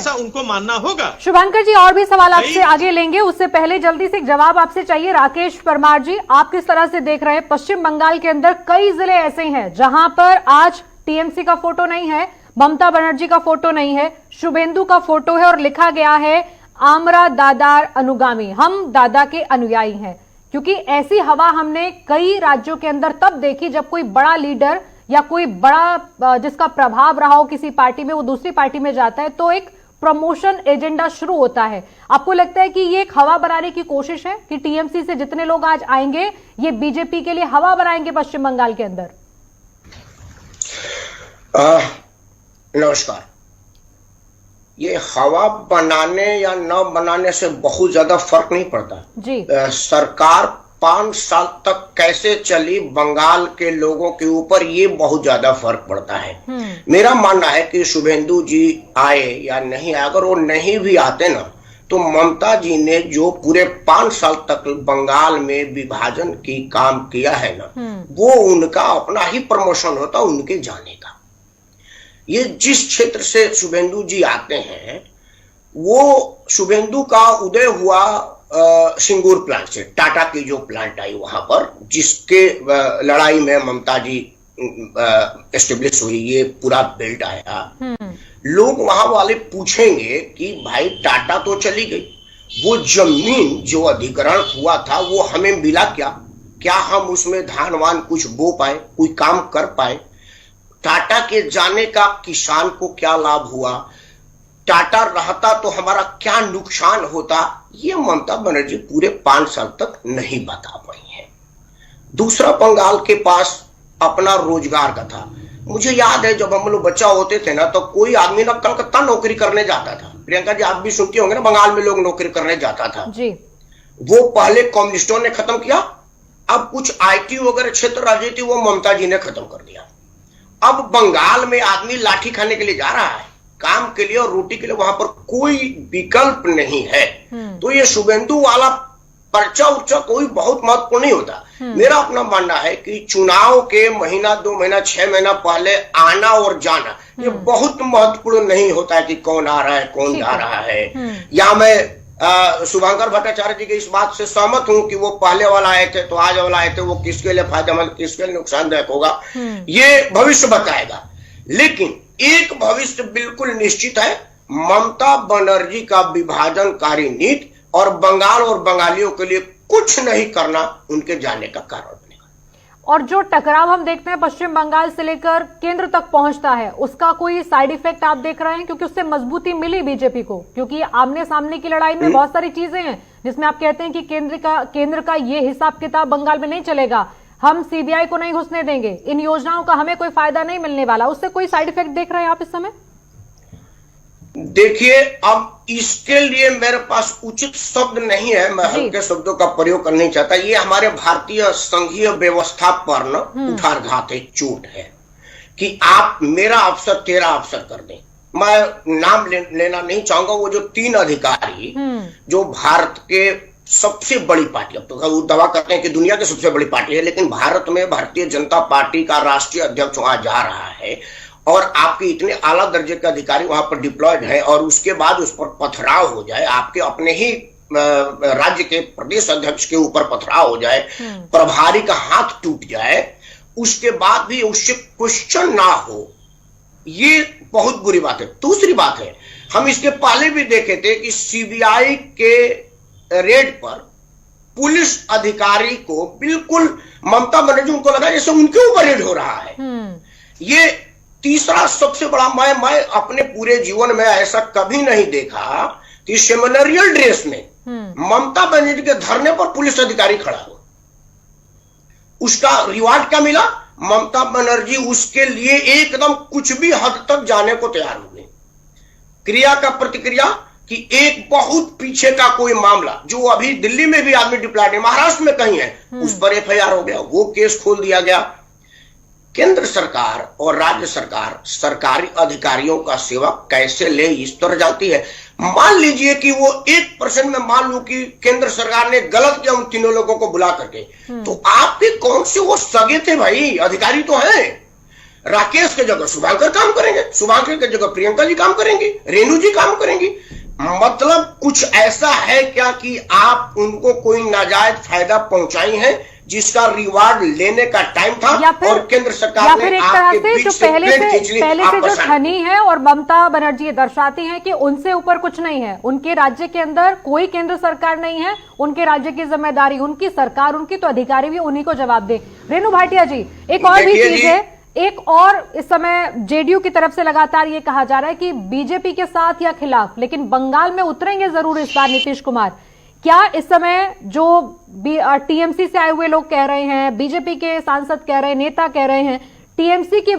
ऐसा उनको मानना होगा। शुभंकर जी, और भी सवाल आपसे आगे लेंगे, उससे पहले जल्दी से जवाब आपसे चाहिए। राकेश परमार जी, आप किस तरह से देख रहे हैं? पश्चिम बंगाल के अंदर कई जिले ऐसे हैं जहां पर आज टीएमसी का फोटो नहीं है, ममता बनर्जी का फोटो नहीं है, शुभेंदु का फोटो है और लिखा गया है आमरा दादार अनुगामी, हम दादा के अनुयायी हैं। क्योंकि ऐसी हवा हमने कई राज्यों के अंदर तब देखी जब कोई बड़ा लीडर या कोई बड़ा जिसका प्रभाव रहा हो किसी पार्टी में, वो दूसरी पार्टी में जाता है तो एक प्रमोशन एजेंडा शुरू होता है। आपको लगता है कि ये एक हवा बनाने की कोशिश है कि टीएमसी से जितने लोग आज आएंगे ये बीजेपी के लिए हवा बनाएंगे पश्चिम बंगाल के अंदर? नमस्कार। ये हवा बनाने या न बनाने से बहुत ज्यादा फर्क नहीं पड़ता जी। सरकार 5 साल तक कैसे चली बंगाल के लोगों के ऊपर ये बहुत ज्यादा फर्क पड़ता है। मेरा मानना है कि शुभेंदु जी आए या नहीं आए, अगर वो नहीं भी आते ना तो ममता जी ने जो पूरे 5 साल तक बंगाल में विभाजन की काम किया है ना, वो उनका अपना ही प्रमोशन होता उनके जाने का। ये जिस क्षेत्र से शुभेंदु जी आते हैं वो शुभेंदु का उदय हुआ सिंगूर प्लांट से, टाटा की जो प्लांट आई वहां पर, जिसके लड़ाई में ममता जी एस्टेब्लिश हुई, ये पूरा बेल्ट आया। लोग वहां वाले पूछेंगे कि भाई टाटा तो चली गई, वो जमीन जो अधिग्रहण हुआ था वो हमें मिला क्या? क्या हम उसमें धान वान कुछ बो पाए, कोई काम कर पाए? टाटा के जाने का किसान को क्या लाभ हुआ? टाटा रहता तो हमारा क्या नुकसान होता? ये ममता बनर्जी पूरे 5 साल तक नहीं बता पाई है। दूसरा, बंगाल के पास अपना रोजगार का था। मुझे याद है जब हम लोग बच्चा होते थे ना तो कोई आदमी ना कलकत्ता नौकरी करने जाता था। प्रियंका जी, आप भी सुनती होंगे ना, बंगाल में लोग नौकरी करने जाता था जी। वो पहले कम्युनिस्टों ने खत्म किया, अब कुछ आईटी वगैरह क्षेत्र राजनीति वो ममता जी ने खत्म कर दिया। अब बंगाल में आदमी लाठी खाने के लिए जा रहा है, काम के लिए और रोटी के लिए, वहां पर कोई विकल्प नहीं है। तो ये शुभेंदु वाला पर्चा उर्चा कोई बहुत महत्वपूर्ण नहीं होता। मेरा अपना मानना है कि चुनाव के महीना 2 महीना 6 महीना पहले आना और जाना ये बहुत महत्वपूर्ण नहीं होता है कि कौन आ रहा है कौन जा रहा है। या मैं शुभंकर भट्टाचार्य जी की इस बात से सहमत हूं कि वो पहले वाला आए थे तो आज वाला आए थे, वो किसके लिए फायदेमंद किसके लिए नुकसानदायक होगा ये भविष्य बताएगा। लेकिन एक भविष्य बिल्कुल निश्चित है, ममता बनर्जी का विभाजनकारी नीति और बंगाल और बंगालियों के लिए कुछ नहीं करना उनके जाने का कारण बनेगा। और जो टकराव हम देखते हैं पश्चिम बंगाल से लेकर केंद्र तक पहुंचता है, उसका कोई साइड इफेक्ट आप देख रहे हैं? क्योंकि उससे मजबूती मिली बीजेपी को, क्योंकि आमने सामने की लड़ाई में बहुत सारी चीजें हैं जिसमें आप कहते हैं कि केंद्र का ये हिसाब किताब बंगाल में नहीं चलेगा, हम सीबीआई को नहीं घुसने देंगे, इन योजनाओं का हमें कोई फायदा नहीं मिलने वाला। उससे कोई साइड इफेक्ट देख रहे हैं आप इस समय? देखिए, अब इसके लिए मेरे पास उचित शब्द नहीं है, मैं हल्के शब्दों का प्रयोग करना नहीं चाहता। ये हमारे भारतीय संघीय व्यवस्था पर न कुठारघात एक चोट है कि आप मेरा अफसर तेरा अफसर कर दें। मैं नाम लेना नहीं चाहूंगा, वो जो 3 अधिकारी जो भारत के सबसे बड़ी पार्टी, अब तो वो दावा करते हैं कि दुनिया की सबसे बड़ी पार्टी है, लेकिन भारत में भारतीय जनता पार्टी का राष्ट्रीय अध्यक्ष वहां जा रहा है और आपके इतने आला दर्जे के अधिकारी वहां पर डिप्लॉयड है और उसके बाद उस पर पथराव हो जाए, आपके अपने ही राज्य के प्रदेश अध्यक्ष के ऊपर पथराव हो जाए, प्रभारी का हाथ टूट जाए, उसके बाद भी उससे क्वेश्चन ना हो, ये बहुत बुरी बात है। दूसरी बात है, हम इसके पहले भी देखे थे कि सीबीआई के रेड पर पुलिस अधिकारी को बिल्कुल ममता बनर्जी उनको लगा जैसे उनके ऊपर रेड हो रहा है। ये तीसरा सबसे बड़ा, मैं अपने पूरे जीवन में ऐसा कभी नहीं देखा कि सेमिनरियल ड्रेस में ममता बनर्जी के धरने पर पुलिस अधिकारी खड़ा हो। उसका रिवार्ड क्या मिला? ममता बनर्जी उसके लिए एकदम कुछ भी हद तक जाने को तैयार हो गई। क्रिया का प्रतिक्रिया कि एक बहुत पीछे का कोई मामला जो अभी दिल्ली में भी आदमी डिप्लॉयड है, महाराष्ट्र में कहीं है, उस पर एफआईआर हो गया, वो केस खोल दिया गया। केंद्र सरकार और राज्य सरकार सरकारी अधिकारियों का सेवा कैसे ले इस तरह जानती है। मान लीजिए कि वो 1% में मान लू कि केंद्र सरकार ने गलत किया उन तीनों लोगों को बुला करके, तो आपके कौन से वो सगे थे भाई? अधिकारी तो हैं। राकेश के जगह शुभांकर काम करेंगे, शुभांकर के जगह प्रियंका जी काम करेंगी, रेणु जी काम करेंगी। मतलब कुछ ऐसा है क्या कि आप उनको कोई नाजायज फायदा पहुंचाई है जिसका रिवार्ड लेने का टाइम था और केंद्र सरकार ने आपके बीच से प्लेट खींच ली, पहले से जो ठनी है और ममता बनर्जी ये दर्शाती हैं कि उनसे ऊपर कुछ नहीं है, उनके राज्य के अंदर कोई केंद्र सरकार नहीं है, उनके राज्य की जिम्मेदारी उनकी, सरकार उनकी, तो अधिकारी भी उन्हीं को जवाब दे। रेणु भाटिया जी, एक और भी चीज है, एक और इस समय जेडीयू की तरफ से लगातार ये कहा जा रहा है कि बीजेपी के साथ या खिलाफ, लेकिन बंगाल में उतरेंगे जरूर इस बार नीतीश कुमार। क्या इस समय जो टीएमसी से आए हुए लोग कह रहे हैं, बीजेपी के सांसद कह रहे हैं, नेता कह रहे हैं, टीएमसी की